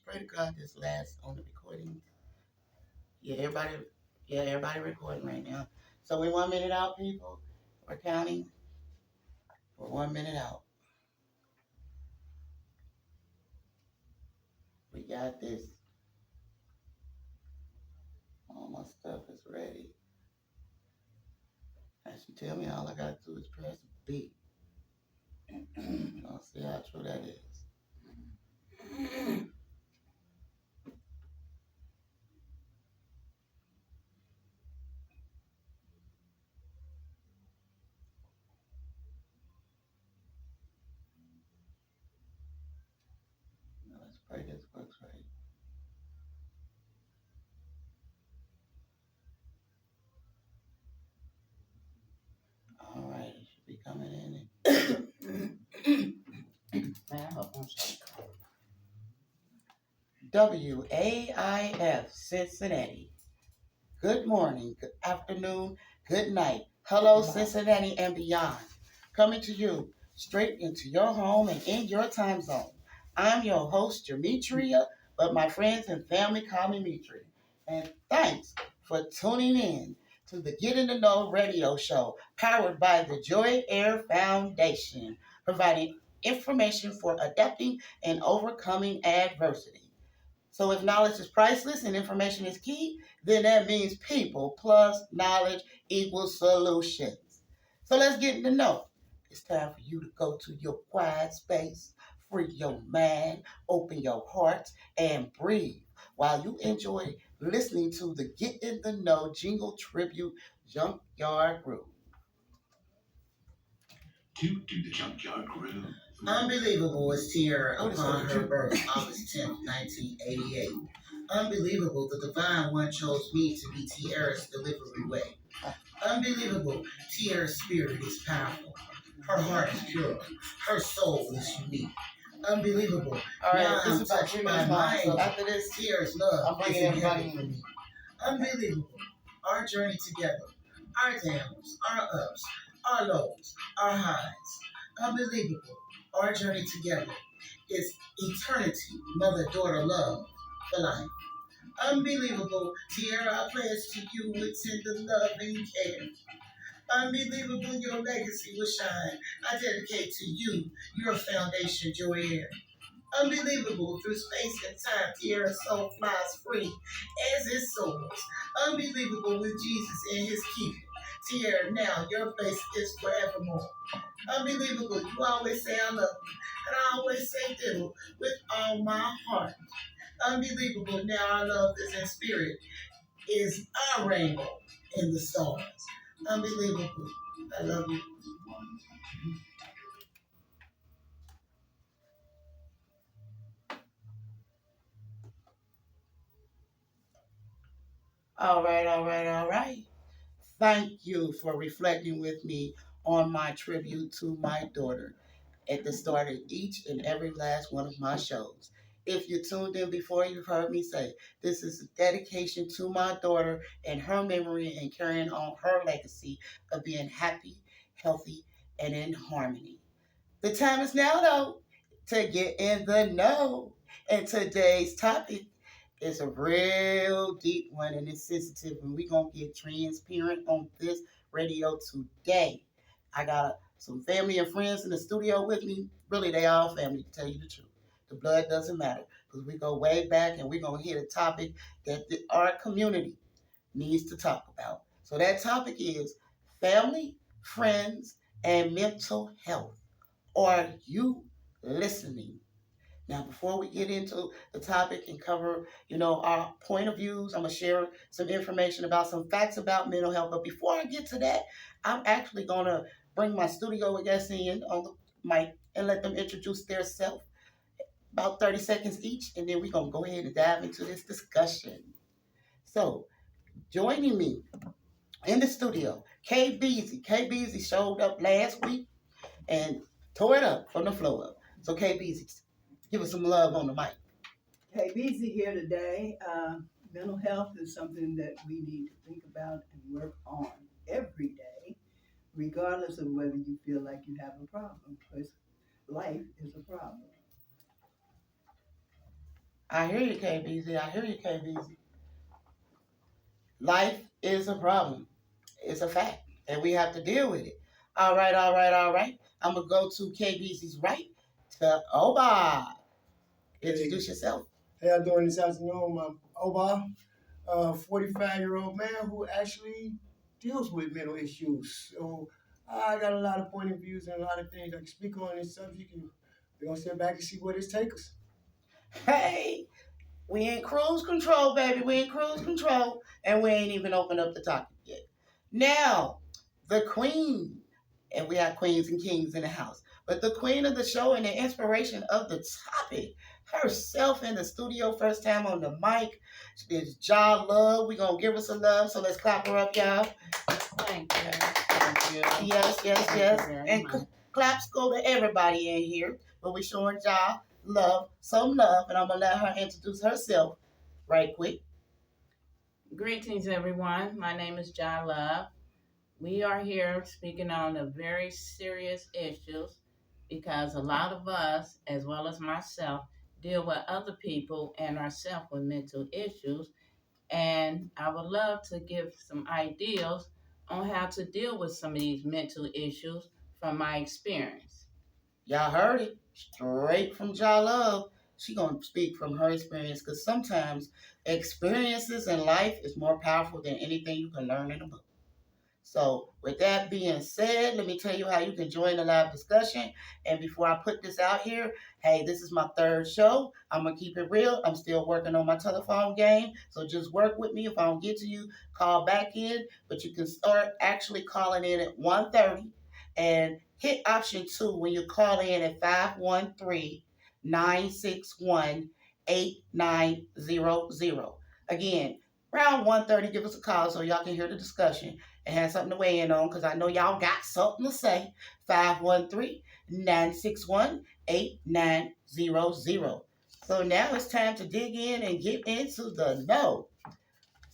pray to God this last on the recording. Yeah, everybody recording right now. So we 1 minute out, people. We're counting. We're 1 minute out. We got this. All my stuff is ready. As you tell me, all I gotta do is press B. I'll see how true that is. Now let's pray this works right. All right, it should be coming in. Man, I hope I'm sorry. WAIF Cincinnati. Good morning, good afternoon, good night. Hello, Cincinnati and beyond. Coming to you straight into your home and in your time zone. I'm your host, Demetria, but my friends and family call me Mitri. And thanks for tuning in to the Get in the Know radio show powered by the Joy Air Foundation, providing information for adapting and overcoming adversity. So if knowledge is priceless and information is key, then that means people plus knowledge equals solutions. So let's get in the know. It's time for you to go to your quiet space, free your mind, open your heart, and breathe while you enjoy listening to the Get in the Know Jingle Tribute Junkyard Groove. Toot to the Junkyard Groove. Unbelievable was Tierra upon her birth, August 10th, 1988. Unbelievable, the Divine One chose me to be Tierra's delivery way. Unbelievable, Tierra's spirit is powerful. Her heart is pure. Her soul is unique. Unbelievable. All right, now I'm touched by mind. So after this, Tierra's love I'm bringing everybody in. Me. Unbelievable. Our journey together. Our downs, our ups, our lows, our highs. Unbelievable. Our journey together is eternity, mother-daughter love for life. Unbelievable. Tierra, I pledge to you with tender love and care. Unbelievable, your legacy will shine. I dedicate to you your foundation, Joy Air. Unbelievable, through space and time, Tierra's soul flies free as it soars. Unbelievable, with Jesus in his keeping. Tierra, now your place is forevermore. Unbelievable, you always say I love you, and I always say diddle with all my heart. Unbelievable, now our love is in spirit, is our rainbow in the stars. Unbelievable, I love you. All right. Thank you for reflecting with me on my tribute to my daughter at the start of each and every last one of my shows. If you tuned in before, you've heard me say this is a dedication to my daughter and her memory and carrying on her legacy of being happy, healthy, and in harmony. The time is now, though, to get in the know. And today's topic is a real deep one and it's sensitive, and we're going to get transparent on this radio today. I got some family and friends in the studio with me. Really, they all family, to tell you the truth. The blood doesn't matter because we go way back and we're going to hit a topic that our community needs to talk about. So that topic is family, friends, and mental health. Are you listening? Now, before we get into the topic and cover, our point of views, I'm gonna share some information about some facts about mental health. But before I get to that, I'm actually gonna bring my studio guests in on the mic and let them introduce themselves about 30 seconds each, and then we're gonna go ahead and dive into this discussion. So, joining me in the studio, K Beasy. K Beasy showed up last week and tore it up from the floor up. So, K Beasy, give us some love on the mic. Hey, busy here today. Mental health is something that we need to think about and work on every day, regardless of whether you feel like you have a problem, because life is a problem. I hear you, KBZ. I hear you, KBZ. Life is a problem. It's a fact, and we have to deal with it. All right, all right, all right. I'm gonna go to KBZ's right to Oba. Introduce yourself. How y'all doing this afternoon? I'm Oba, a 45-year-old man who actually deals with mental issues. So I got a lot of point of views and a lot of things I can speak on this subject, and we're gonna sit back and see where this takes us. Hey, we in cruise control, baby. We in cruise control, and we ain't even opened up the topic yet. Now, the queen, and we have queens and kings in the house, but the queen of the show and the inspiration of the topic herself in the studio, first time on the mic, is Ja Love. We gonna give her some love, so let's clap her up, y'all. Thank you. Thank you. Yes, yes, Thank yes. you very And much. claps go to everybody in here, but we showing Ja love, some love, and I'm gonna let her introduce herself right quick. Greetings, everyone. My name is John Love. We are here speaking on the very serious issues because a lot of us, as well as myself, deal with other people and ourselves with mental issues. And I would love to give some ideas on how to deal with some of these mental issues from my experience. Y'all heard it straight from Ja Love. She gonna speak from her experience because sometimes experiences in life is more powerful than anything you can learn in a book. So, with that being said, let me tell you how you can join the live discussion. And before I put this out here, hey, this is my third show. I'm going to keep it real. I'm still working on my telephone game. So, just work with me. If I don't get to you, call back in. But you can start actually calling in at 1:30 and hit option 2 when you call in at 513-961-8900. Again, around 1:30, give us a call so y'all can hear the discussion and have something to weigh in on because I know y'all got something to say. 513-961-8900. So now it's time to dig in and get into the know.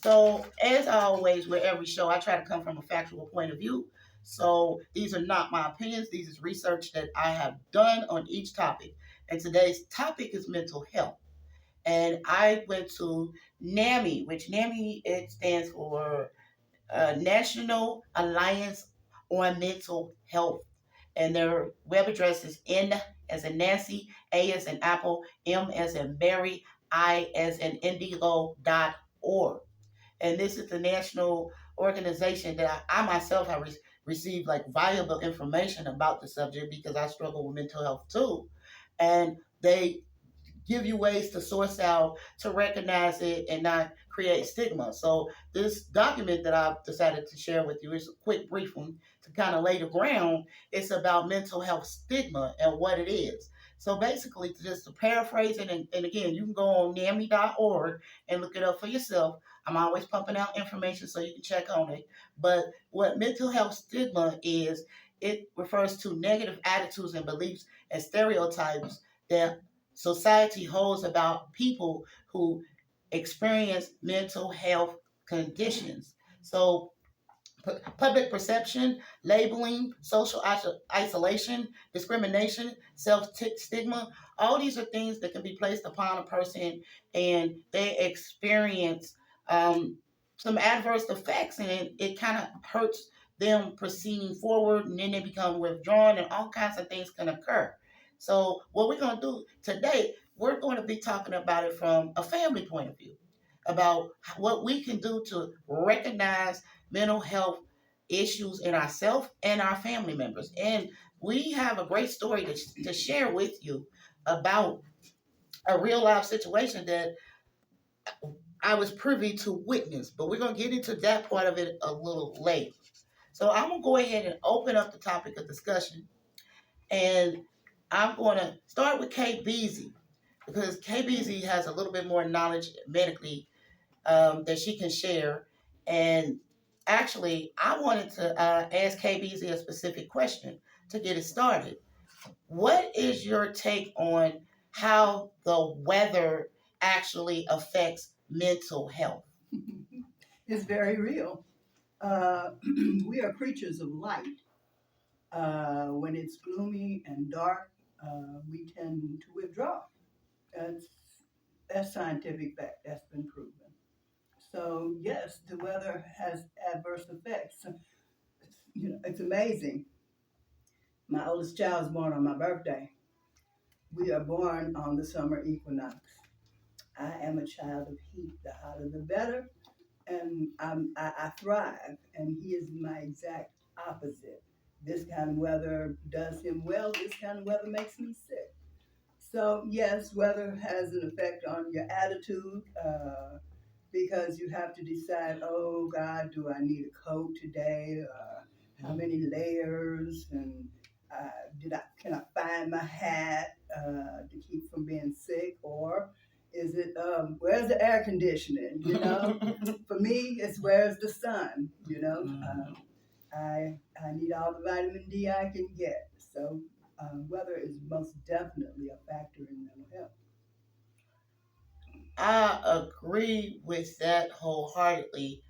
So, as always, with every show, I try to come from a factual point of view. So, these are not my opinions, these is research that I have done on each topic. And today's topic is mental health. And I went to NAMI, which NAMI it stands for National Alliance on Mental Health. And their web address is N as in Nancy, A as in Apple, M as in Mary, I as in Indigo.org. And this is the national organization that I myself have received like valuable information about the subject because I struggle with mental health too. And they give you ways to source out, to recognize it, and not create stigma. So this document that I've decided to share with you is a quick brief one to kind of lay the ground. It's about mental health stigma and what it is. So basically, just to paraphrase it, and again, you can go on NAMI.org and look it up for yourself. I'm always pumping out information so you can check on it. But what mental health stigma is, it refers to negative attitudes and beliefs and stereotypes that society holds about people who experience mental health conditions. So, public perception, labeling, social isolation, discrimination, self stigma, all these are things that can be placed upon a person and they experience um, some adverse effects and it kind of hurts them proceeding forward and then they become withdrawn and all kinds of things can occur. So, what we're going to do today, we're going to be talking about it from a family point of view, about what we can do to recognize mental health issues in ourselves and our family members. And we have a great story to share with you about a real life situation that I was privy to witness, but we're going to get into that part of it a little later. So I'm going to go ahead and open up the topic of discussion. And I'm going to start with KBZ because KBZ has a little bit more knowledge medically that she can share. And actually, I wanted to ask KBZ a specific question to get it started. What is your take on how the weather actually affects mental health? It's very real. Uh, we are creatures of light. When it's gloomy and dark, we tend to withdraw. That's That's scientific fact. That's been proven. So yes, the weather has adverse effects. It's amazing. My oldest child was born on my birthday. We are born on the summer equinox. I am a child of heat. The hotter the better, and I thrive. And he is my exact opposite. This kind of weather does him well. This kind of weather makes me sick. So yes, weather has an effect on your attitude. Because you have to decide, oh God, do I need a coat today? How many layers? And can I find my hat to keep from being sick? Or is it where's the air conditioning? For me, it's where's the sun? I need all the vitamin D I can get. So weather is most definitely a factor in mental health. I agree with that wholeheartedly.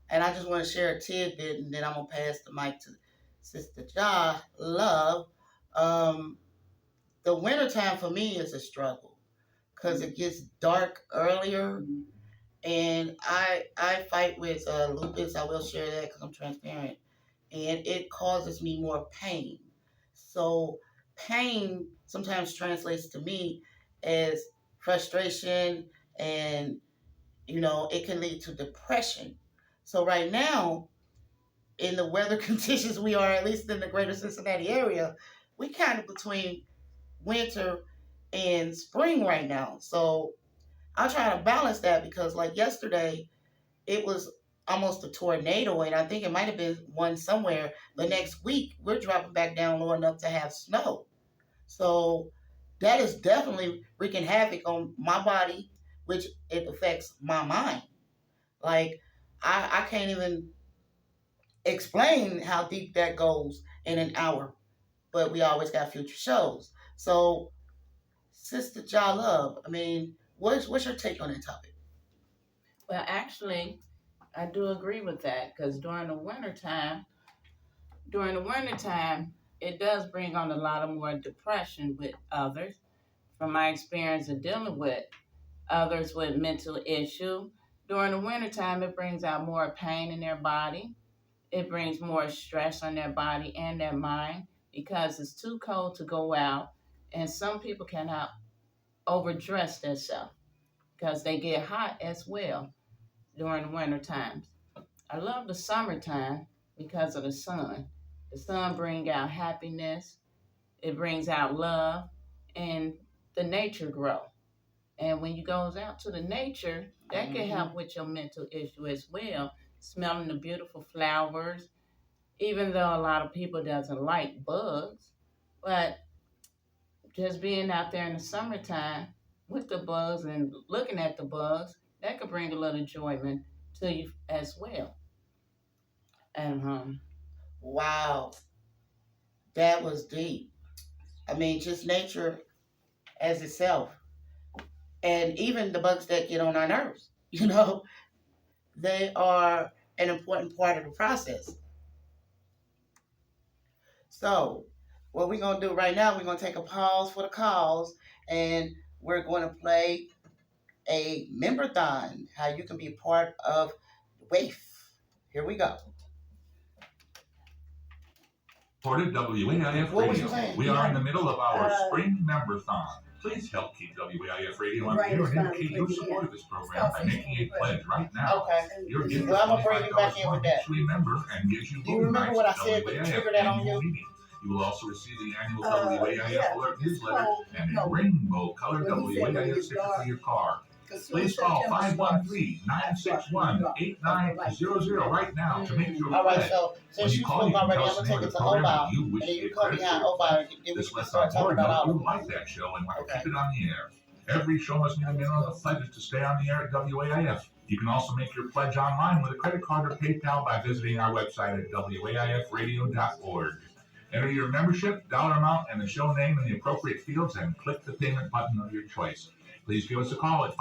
And I just want to share a tidbit, and then I'm going to pass the mic to Sister Ja Love. Um, the wintertime for me is a struggle because it gets dark earlier. And I fight with lupus. I will share that because I'm transparent. And it causes me more pain. So pain sometimes translates to me as frustration, and it can lead to depression. So right now, in the weather conditions we are, at least in the greater Cincinnati area, we kind of between winter and spring right now. So I'm trying to balance that because like yesterday, it was almost a tornado, and I think it might have been one somewhere. The next week, we're dropping back down low enough to have snow. So that is definitely wreaking havoc on my body, which it affects my mind. Like I can't even explain how deep that goes in an hour, but we always got future shows. So, Sister Ja Love, I mean, what's your take on that topic? Well, actually, I do agree with that because during the wintertime, it does bring on a lot of more depression with others. From my experience of dealing with others with mental issue, during the wintertime, it brings out more pain in their body. It brings more stress on their body and their mind because it's too cold to go out, and some people cannot overdress themselves because they get hot as well during the winter times. I love the summertime because of the sun. The sun brings out happiness, it brings out love, and the nature grow. And when you goes out to the nature, that can help with your mental issue as well. Smelling the beautiful flowers, even though a lot of people doesn't like bugs, but just being out there in the summertime with the bugs and looking at the bugs, that could bring a little enjoyment to you as well. And Wow, that was deep. I mean, just nature as itself, and even the bugs that get on our nerves, they are an important part of the process. So, what we're going to do right now, we're going to take a pause for the calls, and we're going to play a memberthon, how you can be part of WAIF. Here we go. Supported WAIF What was Radio. you saying? We are in the middle of our spring memberthon. Please help keep WAIF Radio on air and indicate your support of this program by making a pledge right now. Okay. Your gift Well, I'm of gonna bring you back $25 in with month that. to a member and gives you Do you voting remember rights what I at said to WAIF trigger that on annual you? meeting. You will also receive the annual WAIF alert newsletter and a no. rainbow colored When he said when it WAIF gets sticker dark, for your car. because Please call 513-961-8900 right now to make your All right, pledge. so When since you you call, spoke you can already, tell I'm us the gonna name take of it the to program Oba, that you and wish then to you get come credit behind for your Oba, pledge. and then we This can lets start our talking board about know all you of it. like that show and want to Okay. keep it on the air. Every show must meet a minimum of pledges to stay on the air at WAIF. You can also make your pledge online with a credit card or PayPal by visiting our website at waifradio.org. Enter your membership, dollar amount, and the show name in the appropriate fields and click the payment button of your choice. Please give us a call at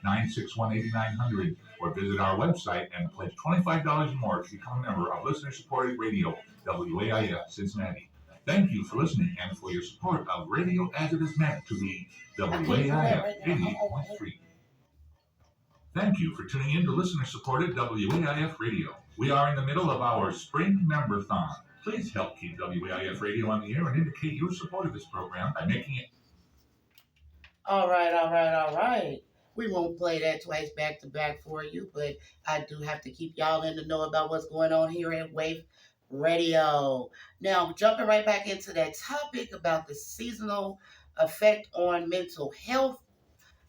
513-961-8900 or visit our website and pledge $25 or more to become a member of listener-supported radio, WAIF Cincinnati. Thank you for listening and for your support of radio as it is meant to be WAIF 88.3. Thank you for tuning in to listener-supported WAIF Radio. We are in the middle of our spring member-thon. Please help keep WAIF Radio on the air and indicate your support of this program by making it. All right, all right, all right. We won't play that twice back to back for you, but I do have to keep y'all in the know about what's going on here at Wave Radio. Now, jumping right back into that topic about the seasonal effect on mental health,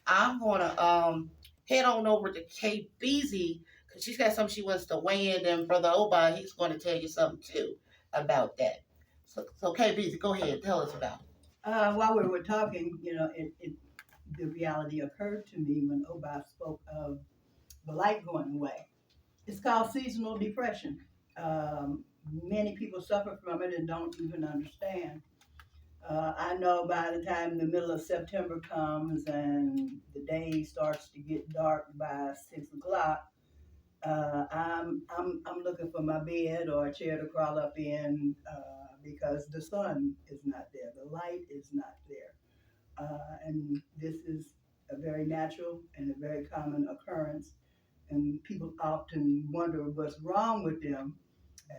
I'm gonna head on over to Kay Beasy because she's got something she wants to weigh in. And Brother Oba, he's going to tell you something too about that. So Kay Beasy, go ahead, tell us about it. While we were talking, the reality occurred to me when Oba spoke of the light going away. It's called seasonal depression. Many people suffer from it and don't even understand. I know by the time the middle of September comes and the day starts to get dark by 6 o'clock, I'm looking for my bed or a chair to crawl up in because the sun is not there, the light is not there, and this is a very natural and a very common occurrence, and people often wonder what's wrong with them,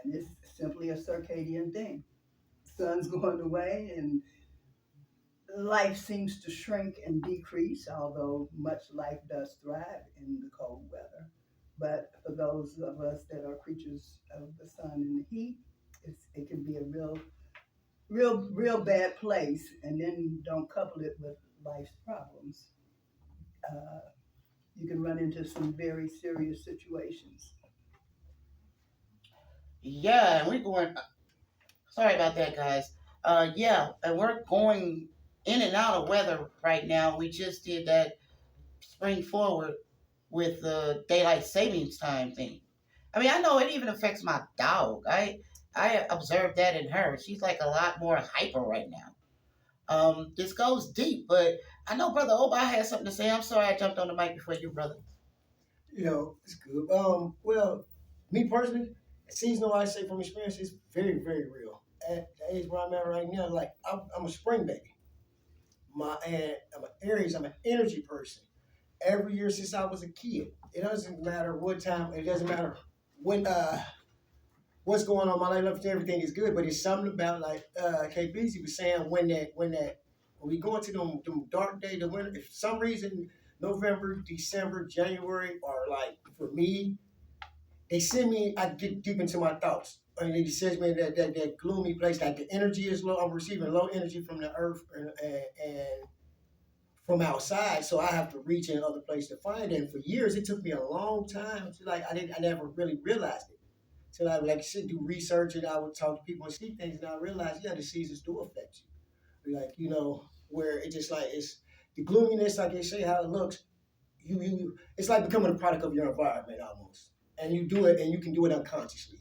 and it's simply a circadian thing. Sun's going away and life seems to shrink and decrease, although much life does thrive in the cold weather. But for those of us that are creatures of the sun and the heat, it can be a real bad place. And then don't couple it with life's problems. Uh, you can run into some very serious situations. Yeah, and we're going. Sorry about that, guys. Yeah, and we're going in and out of weather right now. We just did that spring forward with the daylight savings time thing. I mean, I know it even affects my dog. I observed that in her. She's like a lot more hyper right now. This goes deep, but I know Brother Oba has something to say. I'm sorry I jumped on the mic before you, brother. It's good. Well, me personally, seasonal, I say from experience, is very, very real. At the age where I'm at right now, like I'm a spring baby. I'm an Aries. I'm an energy person. Every year since I was a kid, it doesn't matter what time. It doesn't matter when. What's going on in my life? Everything is good, but it's something about like KBZ was saying when we go into them dark days, the winter. If for some reason November, December, January, or like for me, they send me. I get deep into my thoughts. And it sends me that gloomy place. Like the energy is low. I'm receiving low energy from the earth and from outside, so I have to reach in other places to find it. And for years, it took me a long time to I never really realized it. So I would like sit do research and I would talk to people and see things, and I realized yeah, the seasons do affect you. Like where it just like it's the gloominess, like they say how it looks. You it's like becoming a product of your environment almost, and you do it and you can do it unconsciously.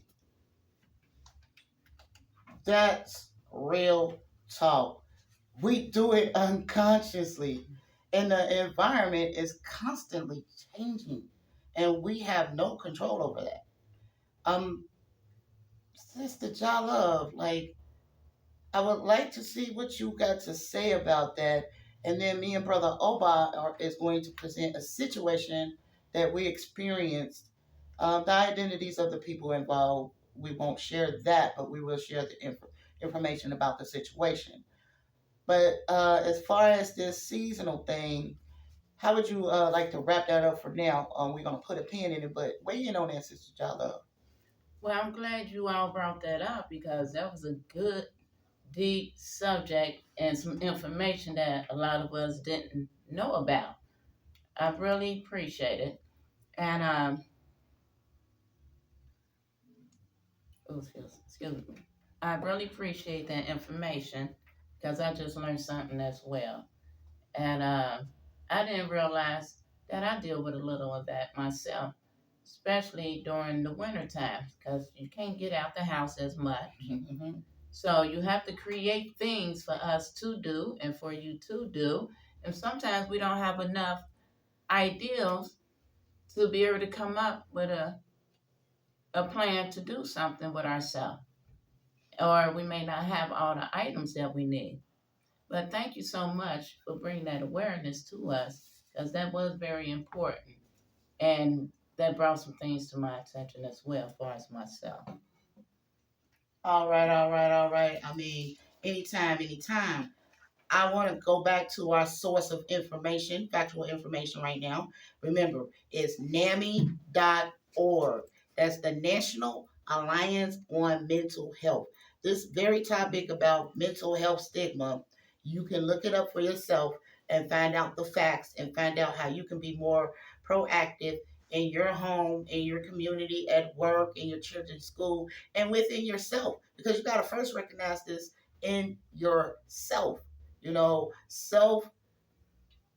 That's real talk. We do it unconsciously, and the environment is constantly changing, and we have no control over that. Um, Sister Jalove, like I would like to see what you got to say about that, and then me and Brother Oba is going to present a situation that we experienced. The identities of the people involved, we won't share that, but we will share the information about the situation. But as far as this seasonal thing, how would you like to wrap that up for now? We're gonna put a pin in it, but weigh in on that, Sister Jala. Well, I'm glad you all brought that up because that was a good, deep subject and some information that a lot of us didn't know about. I really appreciate it. And excuse me. I really appreciate that information because I just learned something as well. And I didn't realize that I deal with a little of that myself, especially during the winter times because you can't get out the house as much. Mm-hmm. So you have to create things for us to do and for you to do. And sometimes we don't have enough ideals to be able to come up with a plan to do something with ourselves. or we may not have all the items that we need. But thank you so much for bringing that awareness to us, because that was very important. And that brought some things to my attention as well, as far as myself. All right, all right, all right. I mean, anytime, anytime. I want to go back to our source of information, factual information right now. Remember, it's NAMI.org. That's the National Alliance on Mental Health. This very topic about mental health stigma, you can look it up for yourself and find out the facts and find out how you can be more proactive in your home, in your community, at work, in your children's school, and within yourself. Because you got to first recognize this in yourself. Self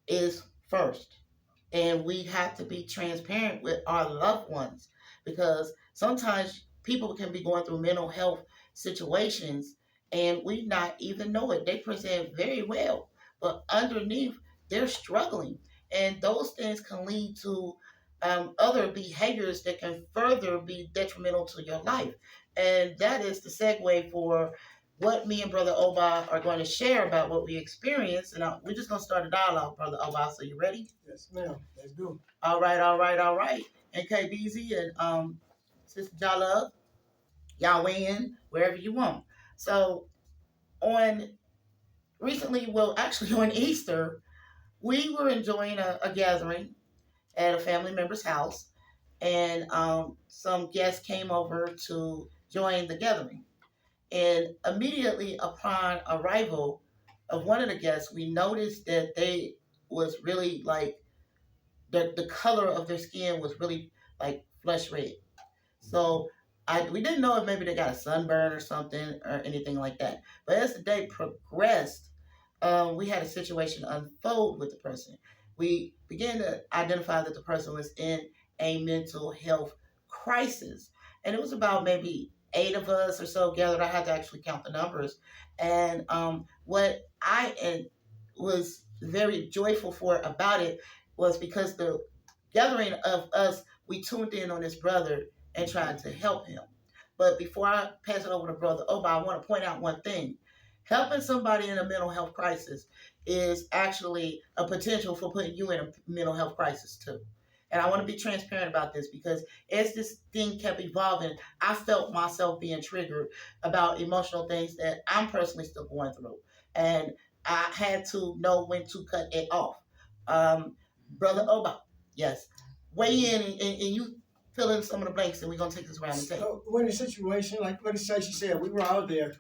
is first. And we have to be transparent with our loved ones because sometimes people can be going through mental health situations and we not even know it. They present very well, but underneath they're struggling. And those things can lead to other behaviors that can further be detrimental to your life. And that is the segue for what me and Brother Oba are going to share about what we experienced. And we're just going to start a dialogue, Brother Oba. So you ready? Yes, ma'am. Let's go. All right, all right, all right. And KBZ and Sister Jalove, y'all weigh in wherever you want. So on recently, well, actually on Easter, we were enjoying a gathering at a family member's house, and some guests came over to join the gathering. And immediately upon arrival of one of the guests, we noticed that they was really like the color of their skin was really like flesh red. So we didn't know if maybe they got a sunburn or something or anything like that. But as the day progressed, we had a situation unfold with the person. We began to identify that the person was in a mental health crisis. And it was about maybe 8 of us or so gathered. I had to actually count the numbers. And what I was very joyful for about it was because the gathering of us, we tuned in on this brother and tried to help him. But before I pass it over to Brother Oba, I want to point out one thing. Helping somebody in a mental health crisis is actually a potential for putting you in a mental health crisis too. And I want to be transparent about this because as this thing kept evolving, I felt myself being triggered about emotional things that I'm personally still going through. And I had to know when to cut it off. Brother Oba, yes. Weigh in and you fill in some of the blanks and we're going to take this around the table. So when the situation, like what she said, we were out there.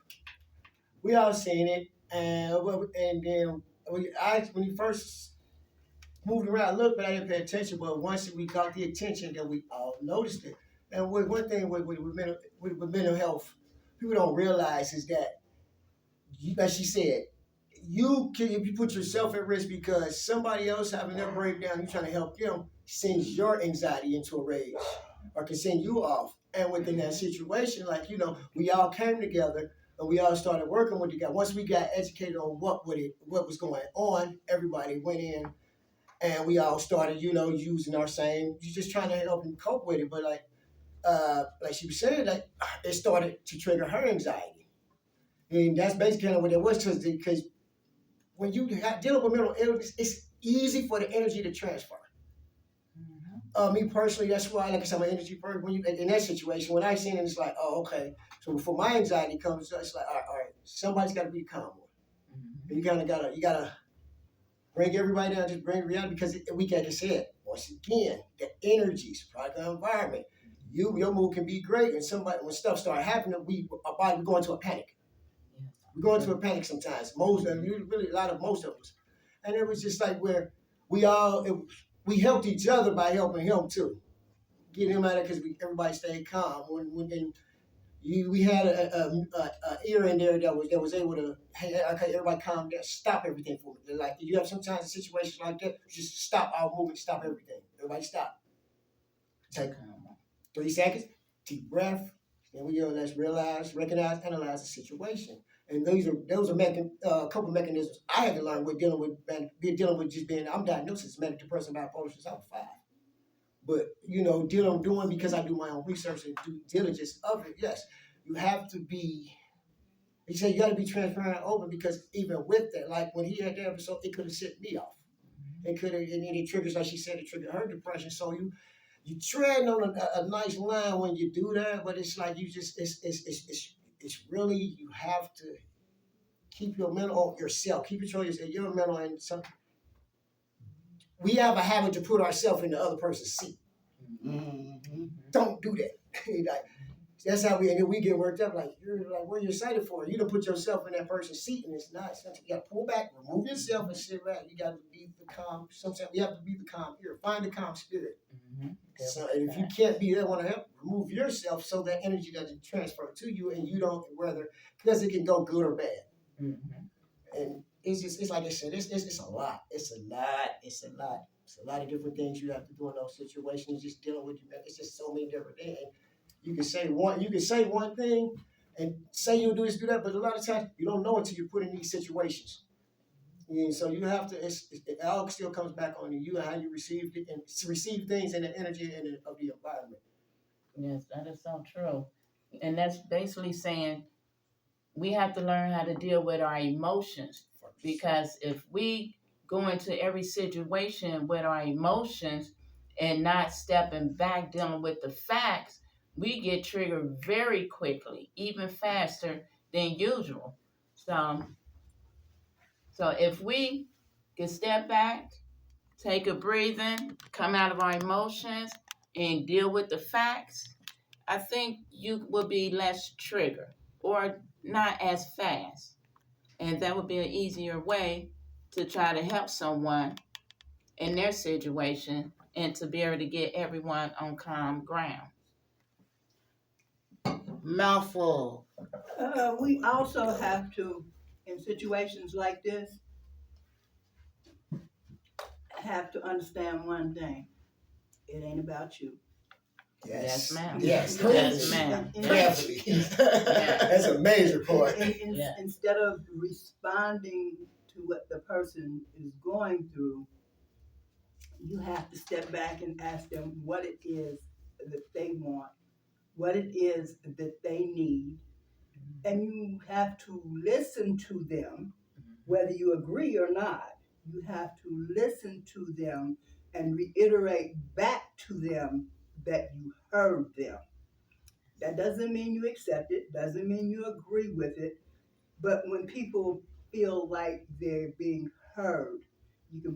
We all seen it. And then when you first moved around a little bit, I didn't pay attention. But once we got the attention, then we all noticed it. And one thing with mental health, people don't realize is that, like she said, if you put yourself at risk because somebody else having their breakdown, you're trying to help them, sends your anxiety into a rage or can send you off. And within that situation, we all came together and we all started working with the guy. Once we got educated on what was going on, everybody went in and we all started, using our same, just trying to help him cope with it. But like she was saying, it started to trigger her anxiety. And that's basically kind of what it was, because when you dealing with mental illness, it's easy for the energy to transfer. Me personally, that's why, like I said, I'm an energy person. When you in that situation, when I seen it, it's like, oh, okay. So before my anxiety comes, it's like, all right, somebody's got to be calm. And you kind of gotta bring everybody down, just bring reality, because like I said, once again, the energies, product of the environment. Your mood can be great, and when stuff start happening, we go into a panic. We go into a panic sometimes. Most of us, and it was just like where we helped each other by helping him too, get him out of, because everybody stayed calm. We had a ear in there that was able to, hey, okay, everybody calm down, stop everything for me. Like you have sometimes a situation like that, just stop our movement, stop everything. Everybody stop. Take 3 seconds, deep breath, and let's realize, recognize, analyze the situation. And those are a couple mechanisms I had to learn with dealing with just being. I'm diagnosed as manic depressive bipolar since I was 5. But doing because I do my own research and due diligence of it. Yes, you have to be He said you got to be transparent and open because even with that, like when he had that episode, it could have set me off. It could have, and then it triggers, like she said, it triggered her depression. So you tread on a nice line when you do that, but it's like you just it's really you have to keep your mental on yourself, keep control of yourself, your mental, and some we have a habit to put ourselves in the other person's seat. Mm-hmm. Don't do that. Like, that's how and then we get worked up. Like you're like, what are you excited for? You don't put yourself in that person's seat, and it's not. Sometimes you got to pull back, remove yourself, and sit back. You got to be the calm. Sometimes we have to be the calm here. Find the calm spirit. Mm-hmm. So, and if you can't be there, want to help, remove yourself so that energy doesn't transfer to you, and you don't whether because it can go good or bad. Mm-hmm. And it's like I said, it's a lot. It's a lot of different things you have to do in those situations. Just dealing with you, man. It's just so many different things. And you can say one thing and say you'll do this, do that, but a lot of times you don't know until you're put in these situations. And so you have to. It all still comes back on you and how you receive it and receive things and the energy of the environment. Yes, that is so true. And that's basically saying we have to learn how to deal with our emotions, because if we go into every situation with our emotions and not stepping back dealing with the facts, we get triggered very quickly, even faster than usual. So if we can step back, take a breathing, come out of our emotions, and deal with the facts, I think you will be less triggered or not as fast. And that would be an easier way to try to help someone in their situation and to be able to get everyone on calm ground. Mouthful. We also have to, in situations like this, have to understand one thing. It ain't about you. Yes, ma'am. Yes. Yes, ma'am. Definitely. Yeah. That's a major point. Yeah. Instead of responding to what the person is going through, you have to step back and ask them what it is that they want, what it is that they need, and you have to listen to them, whether you agree or not. You have to listen to them and reiterate back to them that you heard them. That doesn't mean you accept it, doesn't mean you agree with it, but when people feel like they're being heard,